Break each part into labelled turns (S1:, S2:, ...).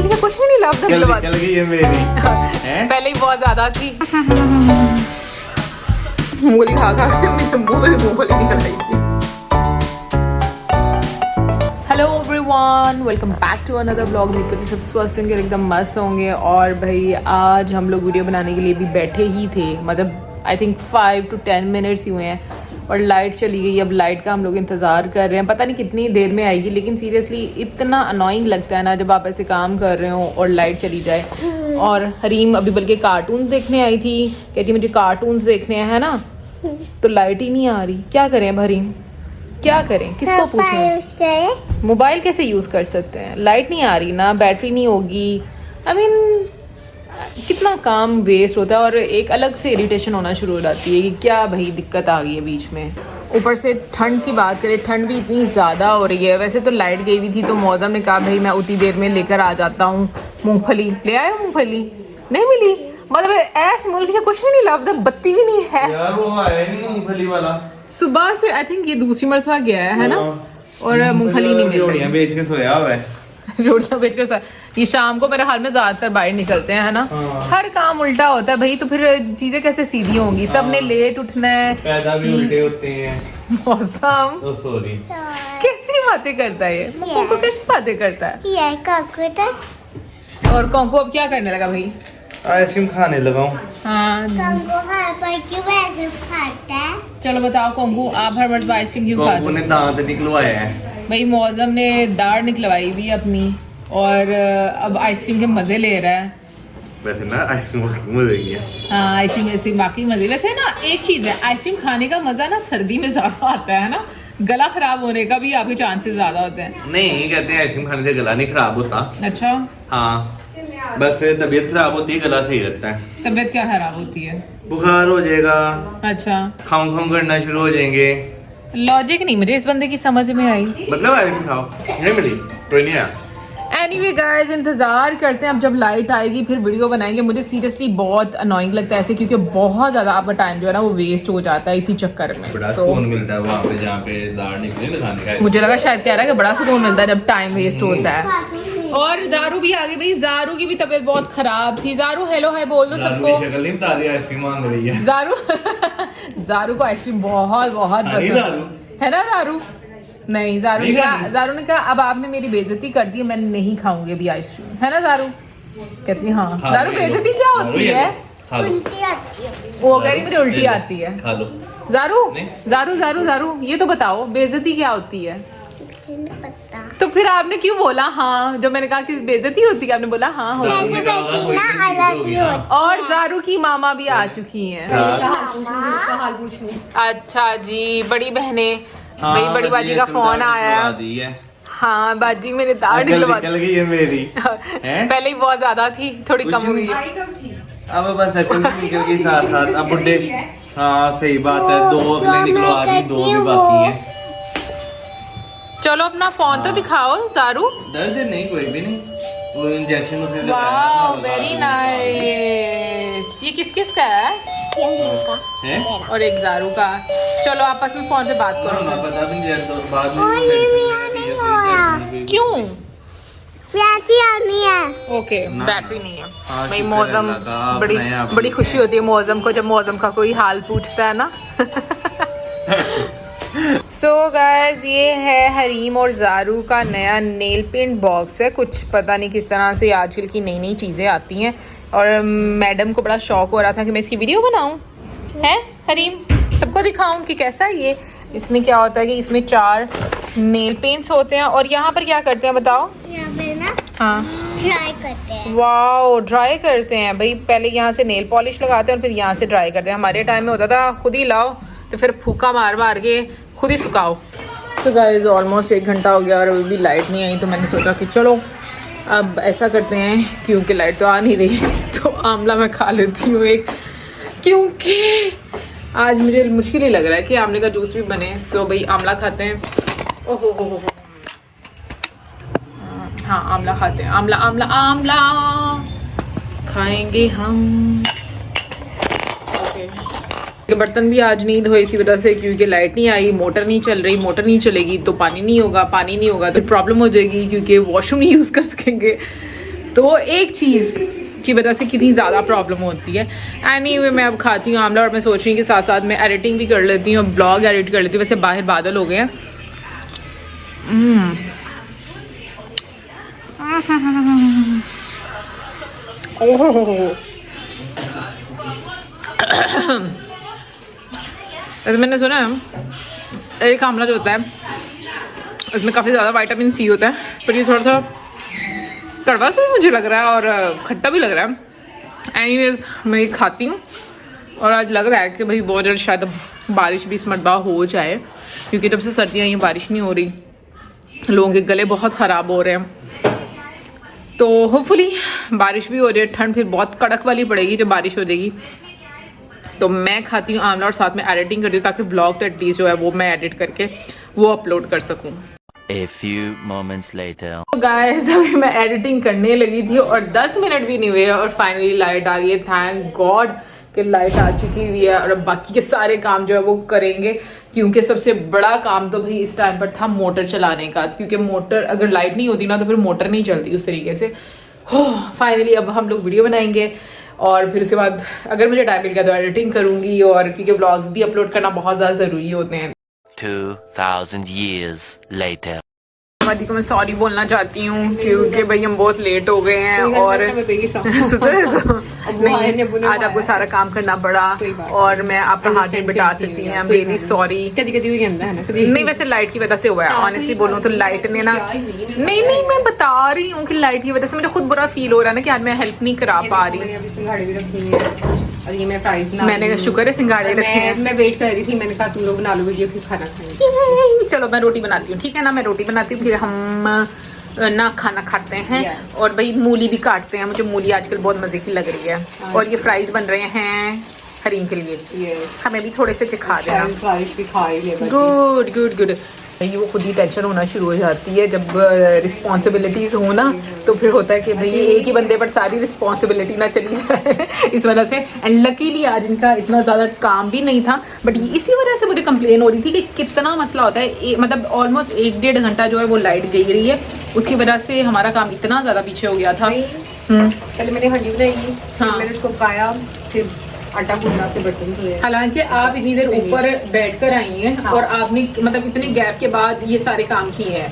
S1: मुल्क से कुछ नहीं लफ्ज़
S2: चल गई है मेरी हैं?
S1: पहले ही बहुत ज्यादा थी। मूंगफली खा खा के मेरे मुंह में मूंगफली निकल आई थी। Hello everyone, welcome back to another blog. उम्मीद करती सब स्वस्थ होंगे, एकदम मस्त होंगे। और भाई आज हम लोग वीडियो बनाने के लिए भी बैठे ही थे, मतलब आई थिंक 5 to 10 मिनट्स ही हुए हैं और लाइट चली गई। अब लाइट का हम लोग इंतज़ार कर रहे हैं, पता नहीं कितनी देर में आएगी। लेकिन सीरियसली इतना अनोइंग लगता है ना जब आप ऐसे काम कर रहे हो और लाइट चली जाए। और हरीम अभी बल्कि कार्टून देखने आई थी, कहती मुझे कार्टून्स देखने हैं, है ना, तो लाइट ही नहीं आ रही। क्या करें अब हरीम, क्या करें, किसको पूछें? मोबाइल कैसे यूज़ कर सकते हैं? लाइट नहीं आ रही ना, बैटरी नहीं होगी। आई मीन कितना काम वेस्ट होता है और एक अलग से इरिटेशन होना शुरू हो जाती है कि क्या भाई दिक्कत आ गई है बीच में। ऊपर से ठंड की बात करें, ठंड भी इतनी ज़्यादा हो रही है। वैसे तो लाइट गई हुई थी तो मौसम ने कहा भाई मैं उतनी देर में लेकर आ जाता हूँ मूंगफली। ले आए मूंगफली? नहीं मिली, मतलब ऐसे मुल्क से कुछ नहीं लफ्ज़, बत्ती भी नहीं है
S2: यार, वो आया नहीं मूंगफली वाला।
S1: सुबह से आई थिंक ये दूसरी मरतबा गया है ना, और मूंगफली नहीं मिल रही।
S2: रोटियां बेच के सोया हुआ है।
S1: रोटियां बेच कर ये शाम को मेरे हाल में ज्यादातर बाहर निकलते हैं, है ना। हर काम उल्टा होता है भाई, तो फिर चीजें कैसे सीधी होंगी? सबने लेट उठना है,
S2: पैदा भी उल्टे होते हैं।
S1: मौसम
S2: तो सॉरी,
S1: कैसी बातें करता है ये, कोको कैसी बातें करता है। और कोको अब क्या करने लगा भाई?
S2: आइसक्रीम खाने लगा हूँ।
S1: हाँ चलो बताओ कोंकू, आप हर मर्तबा आइसक्रीम क्यों खाते
S2: कोको ने दांत निकलवाया है
S1: भाई? मौसम ने दाढ़ निकलवाई हुई अपनी और अब आइसक्रीम के मजे ले रहा है।
S2: वैसे ना आइसक्रीम मजा ही है।
S1: हाँ आइसक्रीम ऐसी बाकी मजे। वैसे ना एक चीज है, आइसक्रीम खाने का मजा ना सर्दी में ज्यादा आता है ना, गला खराब होने का भी आपके चांसेस ज्यादा होते हैं।
S2: नहीं, कहते हैं आइसक्रीम खाने से गला नहीं खराब होता।
S1: अच्छा
S2: हाँ, बस तबीयत खराब होती है, गला सही रहता है।
S1: तबीयत क्या खराब होती है?
S2: बुखार हो जाएगा,
S1: अच्छा
S2: खाऊं खाऊं करना शुरू हो जाएंगे।
S1: लॉजिक नहीं मुझे इस बंदे की समझ में आई।
S2: मतलब आइसक्रीम खाओ, नहीं मिली कोई नहीं आया।
S1: एनीवे गाइस, इंतज़ार करते हैं अब जब लाइट आएगी फिर वीडियो बनाएंगे। मुझे सीरियसली बहुत अनोइंग लगता है ऐसे, क्योंकि बहुत ज़्यादा आपका टाइम जो है ना वो वेस्ट हो जाता है इसी चक्कर में।
S2: बड़ा
S1: तो
S2: सुकून मिलता है वहाँ पे जहाँ पे दाढ़ निकले ना खाने का।
S1: मुझे लगा शायद कह रहा है कि बड़ा सुकून मिलता है जब टाइम वेस्ट होता है। और जारू भी आ गई भाई, जारू की भी तबीयत बहुत खराब थी। जारू हेलो है बोल दो सबको।
S2: शक्ल नहीं बता रही, आइसक्रीम मांग रही है
S1: जारू जारू को आइसक्रीम बहुत बहुत पसंद है ना जारू। नहीं, जारू ने कहा अब आपने मेरी बेइज्जती कर दी, मैं नहीं खाऊंगी अभी आइसक्रीम, है ना जारू? कहती है हाँ। जारू बेइज्जती क्या होती है? वो कह रही मुझे उल्टी आती है।
S2: खा लो
S1: जारू जारू जारू जारू ये तो बताओ बेइज्जती क्या होती है? तो फिर आपने क्यों बोला हाँ? जब मैंने कहा कि बेइज्जती होती है आपने बोला हाँ हो। और जारू की मामा भी आ चुकी हैं। अच्छा जी, बड़ी बहनें भाई, बड़ी बाजी का फोन आया है। हाँ बाजी मेरे दाढ़ निकलवा
S2: गई है मेरी
S1: पहले ही बहुत ज्यादा थी, थोड़ी कम हो गई।
S2: अब बस अकल निकल गई साथ साथ। अब बुड्ढे, हाँ सही बात है, 2 अकलें निकलवा दी, 2 भी बाकी है।
S1: चलो अपना फोन तो दिखाओ जारू।
S2: दर्द नहीं, कोई भी नहीं, वो इंजेक्शन उसने
S1: वाह वेरी नाइस। ये किस किस का है? और एक जारू का। चलो आपस में फोन पे बात करो।
S2: पता भी नहीं तो बाद में
S1: क्यों?
S3: बैटरी आनी है।
S1: ओके बैटरी नहीं है भाई। मौसम बड़ी खुशी होती है मौसम को जब मौसम का कोई हाल पूछता है ना। सो गाइस, ये है हरीम और जारू का नया नेल पेंट बॉक्स है। कुछ पता नहीं किस तरह से आजकल की नई नई चीज़ें आती हैं और मैडम को बड़ा शौक हो रहा था कि मैं इसकी वीडियो बनाऊं, है हरीम, सबको दिखाऊं कि कैसा है ये। इसमें क्या होता है कि इसमें 4 नेल पेंट्स होते हैं और यहाँ पर क्या करते हैं बताओ?
S3: यहाँ पे ना
S1: हाँ
S3: ड्राई करते हैं।
S1: वाओ, ड्राई करते हैं भाई। पहले यहाँ से नेल पॉलिश लगाते हैं और फिर यहाँ से ड्राई करते हैं। हमारे टाइम में होता था खुद ही लाओ तो फिर फूका मार मार के खुद ही सुखाओ। तो गाइस ऑलमोस्ट 1 घंटा हो गया और अभी भी लाइट नहीं आई, तो मैंने सोचा कि चलो अब ऐसा करते हैं, क्योंकि लाइट तो आ नहीं रही तो आंवला मैं खा लेती हूँ एक, क्योंकि आज मुझे मुश्किल ही लग रहा है कि आंवले का जूस भी बने। सो भाई आंवला खाते हैं। ओहो हो हाँ आंवला खाते हैं। आंवला आंवला आंवला खाएंगे हम। ओके बर्तन भी आज नहीं धोए इसी वजह से, क्योंकि लाइट नहीं आई, मोटर नहीं चल रही। मोटर नहीं चलेगी तो पानी नहीं होगा, पानी नहीं होगा तो प्रॉब्लम हो जाएगी, क्योंकि वॉशरूम नहीं यूज़ कर सकेंगे। तो एक चीज़ की वजह से कितनी ज़्यादा प्रॉब्लम होती है। एनीवे मैं अब खाती हूँ आमला और मैं सोच रही हूँ कि साथ साथ मैं एडिटिंग भी कर लेती हूँ, ब्लॉग एडिट कर लेती हूँ। वैसे बाहर बादल हो गए हैं। वैसे मैंने सुना है एक आमला जो होता है उसमें काफ़ी ज़्यादा विटामिन सी होता है, पर ये थोड़ा सा कड़वा सा मुझे लग रहा है और खट्टा भी लग रहा है। एनीवेज मैं ये खाती हूँ और आज लग रहा है कि भाई बहुत जल्द शायद बारिश भी इस मरतबा हो जाए, क्योंकि तब से सर्दियाँ ये बारिश नहीं हो रही, लोगों के गले बहुत ख़राब हो रहे हैं। तो होपफुली बारिश भी हो जाए, ठंड फिर बहुत कड़क वाली पड़ेगी जब बारिश हो जाएगी। तो मैं खाती हूँ आमला और साथ में एडिटिंग करती हूँ, ताकि ब्लॉग तो एटलीस्ट जो है वो मैं एडिट करके वो अपलोड कर सकूँ।
S4: A few moments later.
S1: तो गाइस अभी मैं एडिटिंग करने लगी थी और 10 मिनट भी नहीं हुए और फाइनली लाइट आ गई है। थैंक गॉड कि लाइट आ चुकी हुई है और अब बाकी के सारे काम जो है वो करेंगे, क्योंकि सबसे बड़ा काम तो भाई इस टाइम पर था मोटर चलाने का, क्योंकि मोटर अगर लाइट नहीं होती ना तो फिर मोटर नहीं चलती उस तरीके से। फाइनली अब हम लोग वीडियो बनाएंगे और फिर उसके बाद अगर मुझे टाइम मिल गया तो एडिटिंग करूँगी, और क्योंकि ब्लॉग्स भी अपलोड करना बहुत ज़्यादा ज़रूरी होते हैं।
S4: 2000 years later.
S1: वादी को मैं सॉरी बोलना चाहती हूँ क्योंकि भाई हम बहुत लेट हो गए हैं और नहीं आज आपको सारा काम करना पड़ा और मैं आपका हाथ नहीं बटा सकती हूँ। I am really sorry. नहीं वैसे लाइट की वजह से हुआ है, ऑनेस्टली बोलूँ तो लाइट ने ना नहीं मैं बता रही हूँ कि लाइट की वजह से मुझे खुद बुरा फील हो रहा है ना कि आज मैं हेल्प नहीं करा पा रही।
S5: और ये मैं फ्राइज बना,
S1: मैंने शुक्र है सिंघाड़े रखे हैं।
S5: मैं वेट कर रही थी, मैंने कहा तुम लोग बना लो वीडियो, फिर खाना खाएंगे।
S1: चलो मैं रोटी बनाती हूँ, ठीक है ना, मैं रोटी बनाती हूँ फिर हम ना खाना खाते हैं। और भाई मूली भी काटते हैं, मुझे मूली आजकल बहुत मज़े की लग रही है। और ये फ्राइज बन रहे हैं हरीम के लिए, हमें भी थोड़े से चिखा देना।
S5: बारिश भी खा ही ले।
S1: Good good good. भाई वो खुद ही टेंशन होना शुरू हो जाती है जब रिस्पॉन्सिबिलिटीज़ हो ना, तो फिर होता है कि भाई एक ही बंदे पर सारी रिस्पॉन्सिबिलिटी ना चली जाए इस वजह से। एंड लकीली आज इनका इतना ज़्यादा काम भी नहीं था, बट इसी वजह से मुझे कंप्लेन हो रही थी कि कितना मसला होता है। मतलब ऑलमोस्ट 1-1.5 घंटा जो है वो लाइट गई रही है, उसकी वजह से हमारा काम इतना ज़्यादा पीछे हो गया था।
S5: पहले मैंने हंडी बनाई,
S1: हाँ।
S5: मैंने उसको पकाया, फिर आटा गूंदा, फिर बर्तन धोए।
S1: हालांकि आप इतनी देर ऊपर बैठकर आई हैं, हाँ। और आपने मतलब इतने गैप के बाद ये सारे काम किए हैं,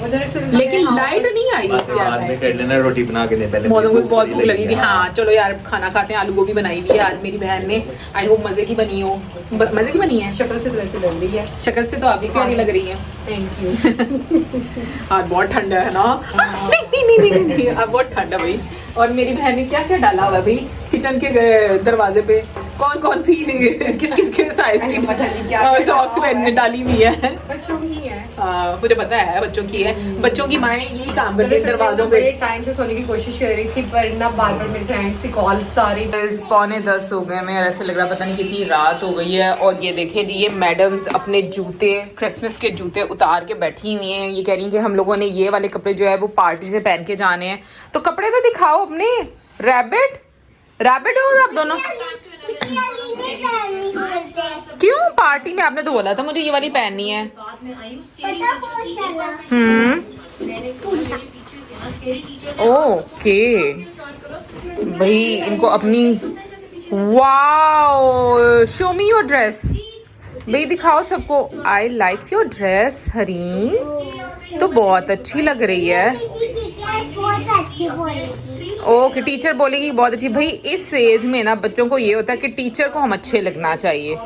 S1: लेकिन लाइट नहीं आई।
S2: बाद में कर लेना, रोटी बना के दे पहले।
S1: बहुत भूख लगी थी। हाँ चलो यार खाना खाते हैं। आलू गोभी बनाई हुई है आज मेरी बहन ने, आई होप मजे की बनी हो। मजे की बनी है,
S5: शक्ल से तो ऐसे लग रही है।
S1: शक्ल से तो आपकी प्यारी लग रही है।
S5: Thank you.
S1: आज बहुत ठंडा है ना। नहीं आज बहुत ठंडा भाई। और मेरी बहन ने क्या क्या डाला हुआ है भाई किचन के दरवाजे पे, कौन सी किस के साइज की सॉक्स पहनने डाली हुई है।
S5: बच्चों की है।
S1: हाँ मुझे पता है बच्चों की है। बच्चों की माएँ यही काम करती है दरवाजों पे।
S5: टाइम से सोने की कोशिश कर रही थी पर ना बार-बार मेरे फ्रेंड से कॉल सारी।
S1: 9:45 हो गए, मैं ऐसे लग रहा पता नहीं कितनी रात हो गई है। और ये देखे ये मैडम्स अपने जूते, क्रिसमस के जूते उतार के बैठी हुई हैं। ये कह रही हैं कि हम लोगों ने ये वाले कपड़े जो है वो पार्टी में पहन के जाने हैं। तो कपड़े तो दिखाओ अपने। रैबिट हो आप दोनों। क्यों पार्टी में आपने तो बोला था मुझे ये वाली पहननी है। ओके भाई इनको अपनी wow show me your dress भाई दिखाओ सबको। I like your dress Hareem, तो बहुत अच्छी लग रही है।
S3: बहुत अच्छी बोलेगी।
S1: ओके टीचर बोलेगी बहुत अच्छी। भाई इस एज में ना बच्चों को ये होता है कि टीचर को हम अच्छे लगना चाहिए।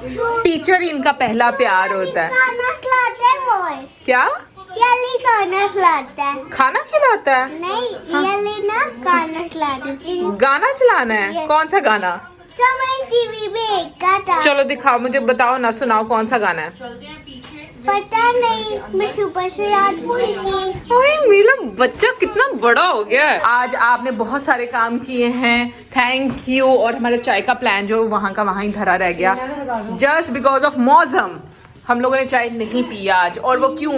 S1: टीचर ही इनका पहला प्यार होता है।
S3: खाना खिलाता है वो।
S1: क्या
S3: खाना खिलाता है?
S1: खाना खिलाता है?
S3: नहीं ये ना खाना खिलाता है।
S1: गाना चलाना है? कौन सा गाना?
S3: तो मैं टीवी में देखा था।
S1: चलो दिखाओ मुझे, बताओ ना, सुनाओ कौन सा गाना है।
S3: पता नहीं, मैं सुबह से याद भूल गई।
S1: ओए मेरा बच्चा कितना बड़ा हो गया है। आज आपने बहुत सारे काम किए हैं, थैंक यू। और हमारा चाय का प्लान जो वहाँ का वहाँ ही धरा रह गया जस्ट बिकॉज ऑफ मौसम। हम लोगों ने चाय नहीं पी आज। और वो क्यों?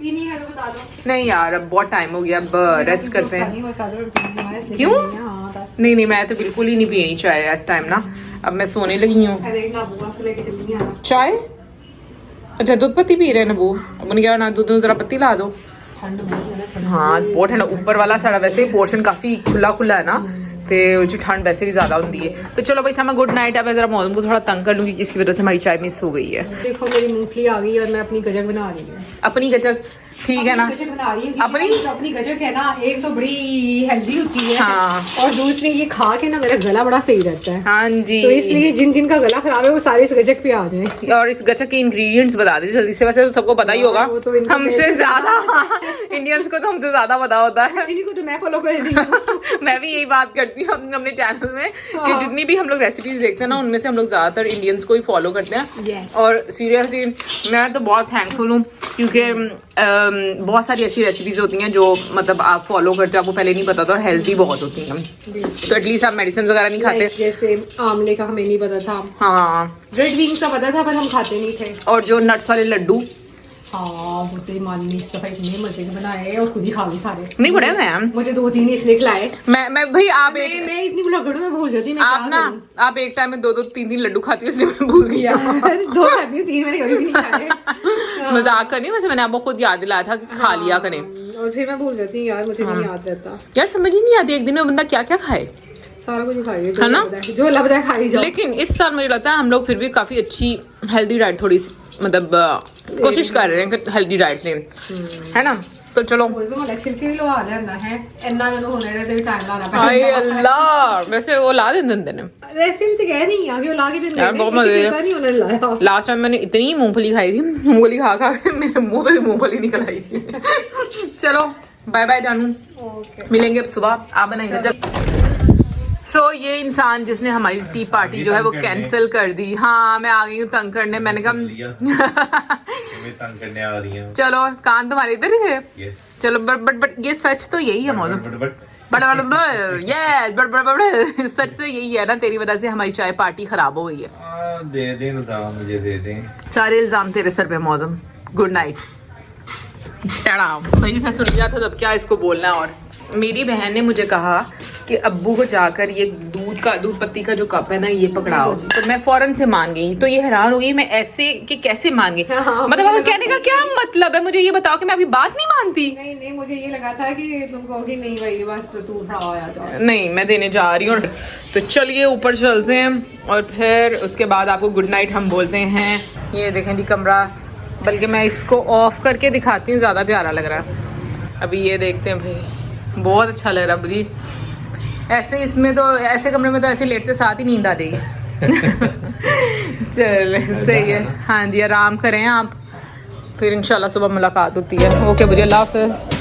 S1: नहीं यार अब बहुत टाइम हो गया, अब रेस्ट करते हैं। क्यों? नहीं मैं तो बिल्कुल ही नहीं पीनी चाय इस टाइम ना। अब मैं सोने लगी हूँ। चाय? अच्छा दूध पत्ती पी रहे हैं नबू। अब उन्हें क्या ना दूध में जरा पत्ती ला दो। हाँ बहुत ठंडा, ऊपर वाला सारा वैसे ही पोर्शन काफ़ी खुला खुला है ना, तो जो ठंड वैसे भी ज़्यादा होती है। तो चलो भाई सामा गुड नाइट। अब मैं ज़रा मौसम को थोड़ा तंग कर लूँगी, इसकी वजह से हमारी चाय मिस हो गई है।
S5: देखो मेरी मूंगफली आ गई और मैं अपनी गजक बना रही हूँ।
S1: अपनी गजक ठीक है ना,
S5: गजक बना रही हूँ
S1: अपनी
S5: गजक है ना, एक तो बड़ी हेल्दी होती है
S1: हाँ।
S5: और दूसरी ये खा के ना मेरा गला बड़ा सही रहता है।
S1: हाँ जी,
S5: तो इसलिए जिन जिन का गला खराब है वो सारे इस गजक पे आ जाए।
S1: और इस गजक के इंग्रेडिएंट्स बता दीजिए जल्दी से। वैसे तो सबको पता ही होगा,
S5: वो तो इनको
S1: हमसे ज्यादा इंडियंस को तो हमसे ज्यादा पता होता है।
S5: इन्हीं को तो मैं फॉलो कर रही हूँ।
S1: मैं भी यही बात करती हूँ अपने चैनल में कि जितनी भी हम लोग रेसिपीज देखते हैं ना, उनमें से हम लोग ज्यादातर इंडियंस को ही फॉलो करते हैं।
S5: Yes.
S1: और सीरियसली मैं तो बहुत थैंकफुल हूँ, क्योंकि बहुत सारी ऐसी रेसिपीज होती हैं जो मतलब आप फॉलो करते हो, आपको पहले नहीं पता था, और हेल्दी बहुत होती हैं। तो एटलीस्ट आप मेडिसिन वगैरह नहीं खाते।
S5: जैसे आमले का हमें नहीं पता था,
S1: हाँ,
S5: रेड विंग्स का पता था पर हम खाते नहीं थे।
S1: और जो नट्स वाले लड्डू
S5: हाँ वो तो ईमान ने इस दफा इतने मजे के बनाए और खुद ही खा गई सारे।
S1: नहीं पड़े मैम,
S5: मुझे 2-3 इसलिए खिलाए।
S1: मैं भाई आप एक
S5: मैं इतनी बुढ़ागढ़ में भूल जाती, मैं
S1: आप
S5: क्या
S1: ना
S5: करूं?
S1: आप एक टाइम में 2-2 3-3 लड्डू खाती हो, इसलिए मैं भूल गई।
S5: यार 2 खाती हूँ, 3 मैंने कभी भी नहीं खाए।
S1: मजाक करनी, वैसे मैंने आपको खुद याद दिलाया था कि खा लिया करें।
S5: और फिर मैं भूल जाती हूँ यार, मुझे नहीं याद रहता।
S1: यार समझ ही नहीं आती एक दिन में बंदा क्या क्या खाए,
S5: सारा कुछ खाइए
S1: है ना?
S5: जो अल्लाह बताए खाई जाओ।
S1: लेकिन इस साल मुझे लगता है हम लोग फिर भी काफी अच्छी हेल्दी डाइट थोड़ी सी मतलब कोशिश कर रहे हैं कि हेल्दी डाइट लें, है ना? तो चलो
S5: छिलके भी लगा लेना है, इतना मैंने होने रहते भी टाइम लाना
S1: हाय
S5: पड़ेगा।
S1: अल्लाह, वैसे वो ला देते ने
S5: वैसे तो कह नहीं आ कि वो ला के देने
S1: यार, बहुत मजे है।
S5: नहीं होने लाया।
S1: लास्ट टाइम मैंने इतनी मूंगफली खाई थी, मूंगफली खा खा के मेरे मुंह पे भी मूंगफली निकल आई थी। चलो बाय बाय जानू, मिलेंगे अब सुबह। आप बनाएंगे जब सो ये इंसान जिसने हमारी टी पार्टी जो है वो कैंसिल कर दी। हाँ मैं आ गई हूँ तंग करने, मैंने कहा
S2: तंग करने आ रही हैं।
S1: चलो कान तुम्हारे इधर ही थे।
S2: यस,
S1: चलो बट ये सच तो यही है मौसम, यस सच तो यही है ना, तेरी वजह से हमारी चाय पार्टी खराब हो गई है।
S2: दे दें इल्जाम, मुझे दे दें
S1: सारे इल्जाम तेरे सर पे मौसम। Good night. भाई से सुन लिया था तब क्या इसको बोलना। और मेरी बहन ने मुझे कहा कि अब्बू को जाकर ये दूध पत्ती का जो कप है ना ये पकड़ाओ, तो मैं फौरन से मान गई। तो ये हैरान हो गई मैं ऐसे कि कैसे मान गई, मतलब आपका कहने का क्या मतलब है? मुझे ये बताओ कि मैं अभी बात नहीं मानती।
S5: नहीं मुझे ये लगा था कि तुम कहोगी नहीं भाई बस तू उठाओ आ जाओ।
S1: नहीं मैं देने जा रही हूँ। तो चलिए ऊपर चलते हैं और फिर उसके बाद आपको गुड नाइट हम बोलते हैं। ये देखें जी कमरा, बल्कि मैं इसको ऑफ करके दिखाती हूँ, ज़्यादा प्यारा लग रहा है। अभी ये देखते हैं भाई, बहुत अच्छा लग रहा है बुरी। ऐसे इसमें तो ऐसे कमरे में तो ऐसे लेटते साथ ही नींद आ जाएगी। चल सही है। हाँ जी आराम करें आप, फिर इंशाल्लाह सुबह मुलाकात होती है। ओके बुझे, अल्लाह हाफ़िज़।